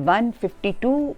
152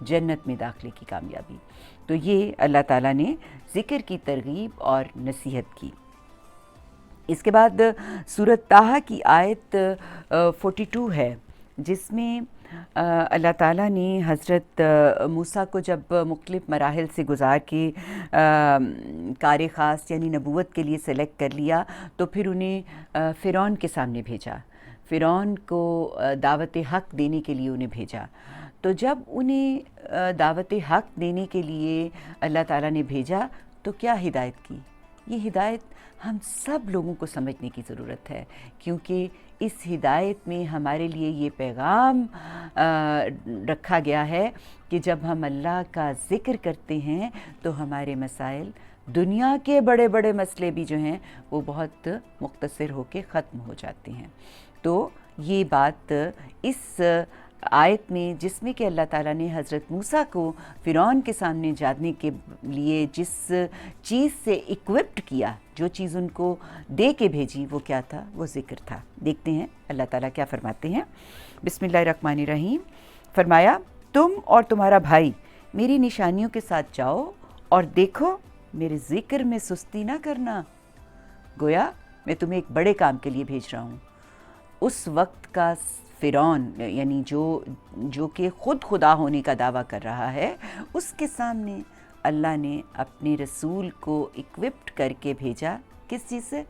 جنت میں داخلے کی کامیابی۔ تو یہ اللہ تعالیٰ نے ذکر کی ترغیب اور نصیحت کی۔ اس کے بعد سورۃ طٰہٰ کی آیت 42 ہے، جس میں اللہ تعالیٰ نے حضرت موسیٰ کو جب مختلف مراحل سے گزار کے کار خاص یعنی نبوت کے لیے سلیکٹ کر لیا، تو پھر انہیں فرعون کے سامنے بھیجا، فرعون کو دعوت حق دینے کے لیے انہیں بھیجا۔ تو جب انہیں دعوت حق دینے کے لیے اللہ تعالیٰ نے بھیجا تو کیا ہدایت کی؟ یہ ہدایت ہم سب لوگوں کو سمجھنے کی ضرورت ہے، کیونکہ اس ہدایت میں ہمارے لیے یہ پیغام رکھا گیا ہے کہ جب ہم اللہ کا ذکر کرتے ہیں تو ہمارے مسائل، دنیا کے بڑے بڑے مسئلے بھی جو ہیں وہ بہت مختصر ہو کے ختم ہو جاتے ہیں۔ تو یہ بات اس آیت میں، جس میں کہ اللہ تعالیٰ نے حضرت موسیٰ کو فرعون کے سامنے جانے کے لیے جس چیز سے اکوپڈ کیا، جو چیز ان کو دے کے بھیجی، وہ کیا تھا؟ وہ ذکر تھا۔ دیکھتے ہیں اللہ تعالیٰ کیا فرماتے ہیں۔ بسم اللہ الرحمن الرحیم۔ فرمایا، تم اور تمہارا بھائی میری نشانیوں کے ساتھ جاؤ اور دیکھو، میرے ذکر میں سستی نہ کرنا، گویا میں تمہیں ایک بڑے کام کے لیے بھیج رہا ہوں۔ اس وقت کا فرعون، یعنی جو کہ خود خدا ہونے کا دعویٰ کر رہا ہے، اس کے سامنے اللہ نے اپنے رسول کو اکوپڈ کر کے بھیجا۔ کس چیز سے؟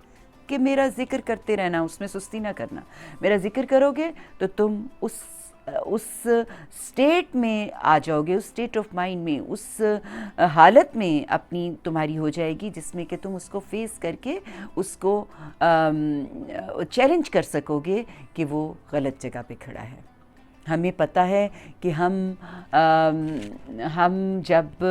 کہ میرا ذکر کرتے رہنا، اس میں سستی نہ کرنا۔ میرا ذکر کرو گے تو تم اس سٹیٹ میں آ جاؤ گے، اس سٹیٹ آف مائنڈ میں، اس حالت میں اپنی تمہاری ہو جائے گی جس میں کہ تم اس کو فیس کر کے اس کو چیلنج کر سکو گے کہ وہ غلط جگہ پہ کھڑا ہے۔ ہمیں پتہ ہے کہ ہم جب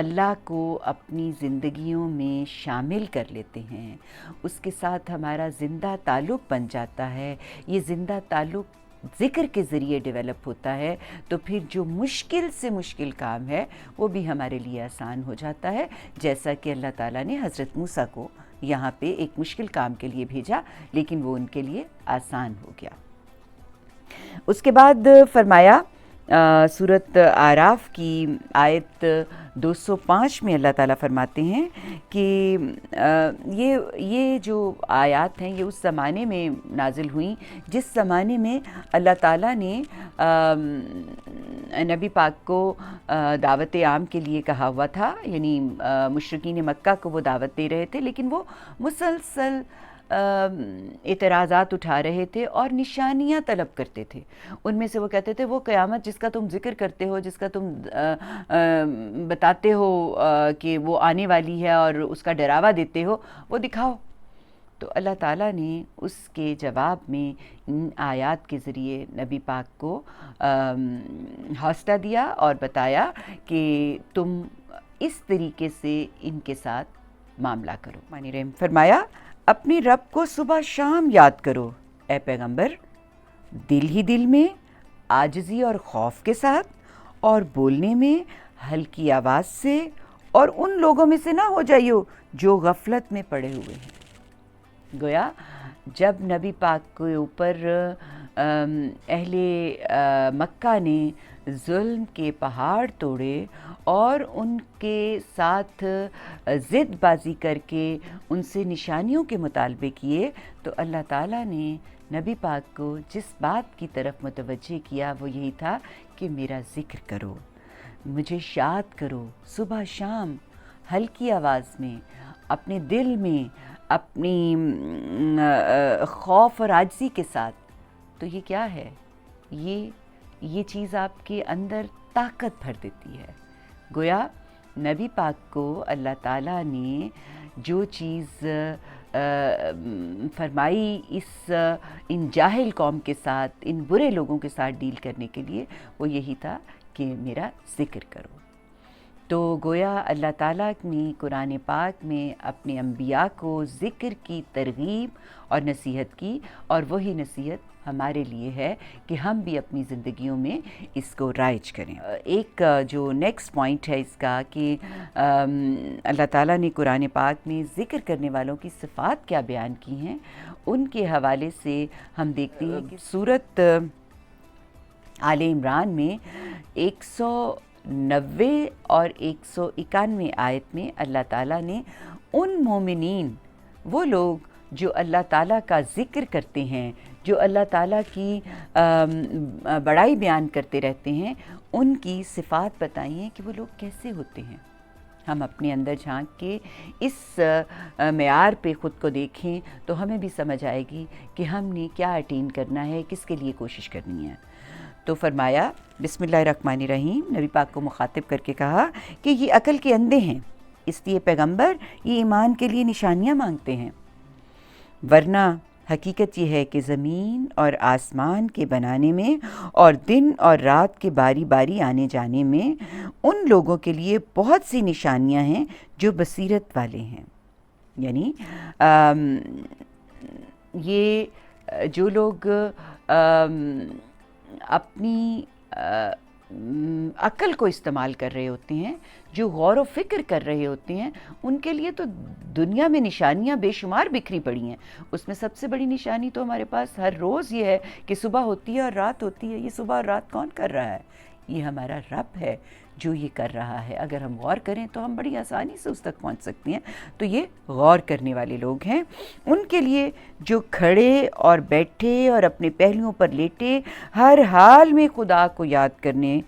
اللہ کو اپنی زندگیوں میں شامل کر لیتے ہیں، اس کے ساتھ ہمارا زندہ تعلق بن جاتا ہے، یہ زندہ تعلق ذکر کے ذریعے ڈیولپ ہوتا ہے، تو پھر جو مشکل سے مشکل کام ہے وہ بھی ہمارے لیے آسان ہو جاتا ہے، جیسا کہ اللہ تعالیٰ نے حضرت موسیٰ کو یہاں پہ ایک مشکل کام کے لیے بھیجا، لیکن وہ ان کے لیے آسان ہو گیا۔ اس کے بعد فرمایا سورۃ اعراف کی آیت 205 میں اللہ تعالیٰ فرماتے ہیں کہ یہ جو آیات ہیں یہ اس زمانے میں نازل ہوئیں جس زمانے میں اللہ تعالیٰ نے نبی پاک کو دعوت عام کے لیے کہا ہوا تھا، یعنی مشرکین مکہ کو وہ دعوت دے رہے تھے، لیکن وہ مسلسل اعتراضات اٹھا رہے تھے اور نشانیاں طلب کرتے تھے۔ ان میں سے وہ کہتے تھے، وہ قیامت جس کا تم ذکر کرتے ہو، جس کا تم بتاتے ہو کہ وہ آنے والی ہے اور اس کا ڈراوا دیتے ہو، وہ دکھاؤ۔ تو اللہ تعالیٰ نے اس کے جواب میں ان آیات کے ذریعے نبی پاک کو حوصلہ دیا اور بتایا کہ تم اس طریقے سے ان کے ساتھ معاملہ کرو۔ مانی رحم فرمایا، اپنے رب کو صبح شام یاد کرو اے پیغمبر، دل ہی دل میں، عاجزی اور خوف کے ساتھ، اور بولنے میں ہلکی آواز سے، اور ان لوگوں میں سے نہ ہو جائیو جو غفلت میں پڑے ہوئے ہیں۔ گویا جب نبی پاک کے اوپر اہل مکہ نے ظلم کے پہاڑ توڑے اور ان کے ساتھ ضد بازی کر کے ان سے نشانیوں کے مطالبے کیے، تو اللہ تعالیٰ نے نبی پاک کو جس بات کی طرف متوجہ کیا وہ یہی تھا کہ میرا ذکر کرو، مجھے یاد کرو صبح شام، ہلکی آواز میں، اپنے دل میں، اپنی خوف اور عاجزی کے ساتھ۔ تو یہ کیا ہے؟ یہ چیز آپ کے اندر طاقت بھر دیتی ہے۔ گویا نبی پاک کو اللہ تعالیٰ نے جو چیز فرمائی ان جاہل قوم کے ساتھ، ان برے لوگوں کے ساتھ ڈیل کرنے کے لیے، وہ یہی تھا کہ میرا ذکر کرو۔ تو گویا اللہ تعالیٰ نے قرآن پاک میں اپنے انبیاء کو ذکر کی ترغیب اور نصیحت کی، اور وہی نصیحت ہمارے لیے ہے کہ ہم بھی اپنی زندگیوں میں اس کو رائج کریں۔ ایک جو نیکسٹ پوائنٹ ہے اس کا کہ اللہ تعالیٰ نے قرآن پاک میں ذکر کرنے والوں کی صفات کیا بیان کی ہیں، ان کے حوالے سے ہم دیکھتے ہیں کہ سورۃ آل عمران میں 190 اور 191 آیت میں اللہ تعالیٰ نے ان مومنین، وہ لوگ جو اللہ تعالیٰ کا ذکر کرتے ہیں، جو اللہ تعالیٰ کی بڑائی بیان کرتے رہتے ہیں، ان کی صفات بتائی ہیں کہ وہ لوگ کیسے ہوتے ہیں۔ ہم اپنے اندر جھانک کے اس معیار پہ خود کو دیکھیں تو ہمیں بھی سمجھ آئے گی کہ ہم نے کیا اٹین کرنا ہے، کس کے لیے کوشش کرنی ہے۔ تو فرمایا بسم اللہ الرحمن الرحیم، نبی پاک کو مخاطب کر کے کہا کہ یہ عقل کے اندھے ہیں، اس لیے پیغمبر یہ ایمان کے لیے نشانیاں مانگتے ہیں، ورنہ حقیقت یہ ہے کہ زمین اور آسمان کے بنانے میں اور دن اور رات کے باری باری آنے جانے میں ان لوگوں کے لیے بہت سی نشانیاں ہیں جو بصیرت والے ہیں۔ یعنی یہ جو لوگ اپنی عقل کو استعمال کر رہے ہوتے ہیں، جو غور و فکر کر رہے ہوتے ہیں، ان کے لیے تو دنیا میں نشانیاں بے شمار بکھری پڑی ہیں۔ اس میں سب سے بڑی نشانی تو ہمارے پاس ہر روز یہ ہے کہ صبح ہوتی ہے اور رات ہوتی ہے۔ یہ صبح اور رات کون کر رہا ہے؟ یہ ہمارا رب ہے جو یہ کر رہا ہے۔ اگر ہم غور کریں تو ہم بڑی آسانی سے اس تک پہنچ سکتے ہیں۔ تو یہ غور کرنے والے لوگ ہیں۔ ان کے لیے جو کھڑے اور بیٹھے اور اپنے پہلوؤں پر لیٹے ہر حال میں خدا کو یاد کرنے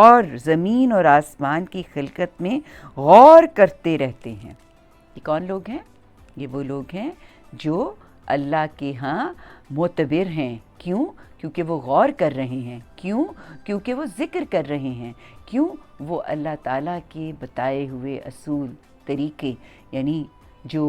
اور زمین اور آسمان کی خلقت میں غور کرتے رہتے ہیں۔ یہ کون لوگ ہیں؟ یہ وہ لوگ ہیں جو اللہ کے ہاں معتبر ہیں۔ کیوں؟ کیونکہ وہ غور کر رہے ہیں۔ کیوں؟ کیونکہ وہ ذکر کر رہے ہیں۔ کیوں؟ وہ اللہ تعالیٰ کے بتائے ہوئے اصول، طریقے، یعنی جو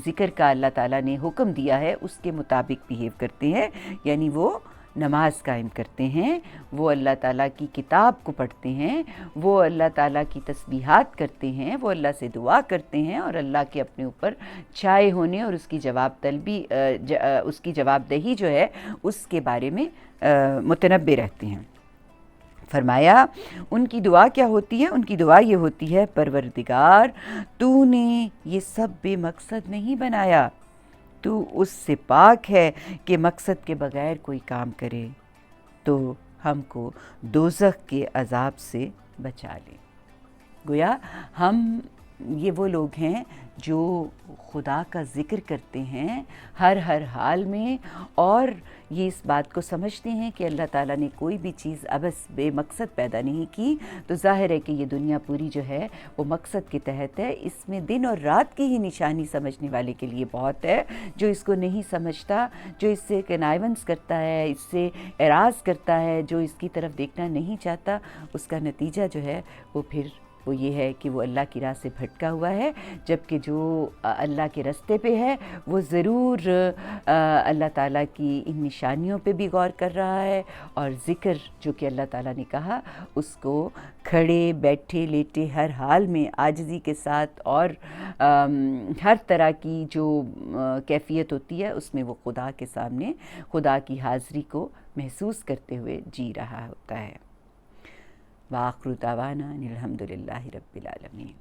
ذکر کا اللہ تعالیٰ نے حکم دیا ہے اس کے مطابق بیہیو کرتے ہیں۔ یعنی وہ نماز قائم کرتے ہیں، وہ اللہ تعالیٰ کی کتاب کو پڑھتے ہیں، وہ اللہ تعالیٰ کی تسبیحات کرتے ہیں، وہ اللہ سے دعا کرتے ہیں اور اللہ کے اپنے اوپر چھائے ہونے اور اس کی جواب دہی جو ہے اس کے بارے میں متنبع رہتے ہیں۔ فرمایا ان کی دعا کیا ہوتی ہے؟ ان کی دعا یہ ہوتی ہے، پروردگار تو نے یہ سب بے مقصد نہیں بنایا، تو اس سے پاک ہے کہ مقصد کے بغیر کوئی کام کرے، تو ہم کو دوزخ کے عذاب سے بچا لے۔ گویا ہم یہ وہ لوگ ہیں جو خدا کا ذکر کرتے ہیں ہر حال میں، اور یہ اس بات کو سمجھتے ہیں کہ اللہ تعالیٰ نے کوئی بھی چیز ابس بے مقصد پیدا نہیں کی، تو ظاہر ہے کہ یہ دنیا پوری جو ہے وہ مقصد کے تحت ہے۔ اس میں دن اور رات کی ہی نشانی سمجھنے والے کے لیے بہت ہے۔ جو اس کو نہیں سمجھتا، جو اس سے کنائیونس کرتا ہے، اس سے اعراض کرتا ہے، جو اس کی طرف دیکھنا نہیں چاہتا، اس کا نتیجہ جو ہے وہ یہ ہے کہ وہ اللہ کی راہ سے بھٹکا ہوا ہے، جبکہ جو اللہ کے رستے پہ ہے وہ ضرور اللہ تعالیٰ کی ان نشانیوں پہ بھی غور کر رہا ہے، اور ذکر جو کہ اللہ تعالیٰ نے کہا اس کو کھڑے بیٹھے لیٹے ہر حال میں عاجزی کے ساتھ اور ہر طرح کی جو کیفیت ہوتی ہے اس میں وہ خدا کے سامنے خدا کی حاضری کو محسوس کرتے ہوئے جی رہا ہوتا ہے۔ وآخر دعوانا ان الحمد للہ رب العالمین۔